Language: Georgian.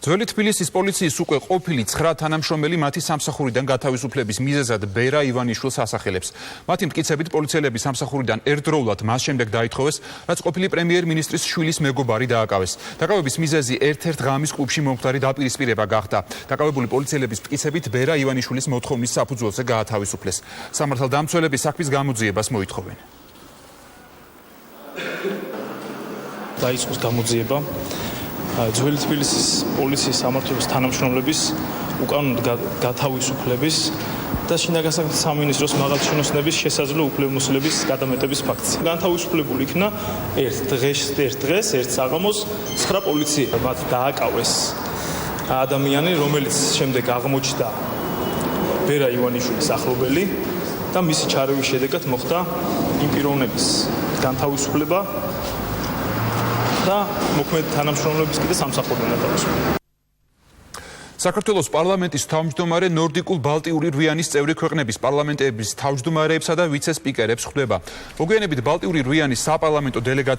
ძველი თბილისის პოლიციის უკვე ყოფილი 9 თანამშრომელი მათი სამსახურიდან გათავისუფლების მიზეზად ბერა ივანიშვილს ასახელებს. მათი მტკიცებით პოლიციელები სამსახურიდან ერთდროულად მას შემდეგ დაითხოვეს, რაც ყოფილი პრემიერ-მინისტრის შვილის მეგობარი დააკავეს. დაკავების მიზეზი ერთ-ერთ ღამის კლუბში მომხდარი დაპირისპირება გახდა. დაკავებული პოლიციელების მტკიცებით ბერა ივანიშვილის მოთხოვნის საფუძველზე გაათავისუფლეს. სამართალდამცველები საქმის გამოძიებას მოითხოვენ. დაიწყოს გამოძიება ძველი თბილისის პოლიციის სამმართველოს თანამშრომლების უკანონოდ გათავისუფლების და შინაგან საქმეთა სამინისტროს მაღალჩინოსნების შესაძლო უფლებამოსილების გადამეტების ფაქტზე. განთავისუფლებული იქნა ერთ საღამოს 9 პოლიციელმა მათ დააკავეს ადამიანი, რომელიც შემდეგ აღმოჩნდა ბერა ივანიშვილის ახლობელი და მისი ჩარევის შედეგად მოხდა იმ პიროვნების განთავისუფლება და მოქმედი თანამშრომლების კიდე სამსახურიდან გადასვლა. საქართველოს პარლამენტის თავმჯდომარე ნორდიკულ ბალტიური რვიანის წევრი ქვეყნების პარლამენტების თავმჯდომარეებსა და ვიცე-სპიკერებს ხვდება. მოგვიანებით ბალტიური რვიანის საპარლამენტო დელეგაცია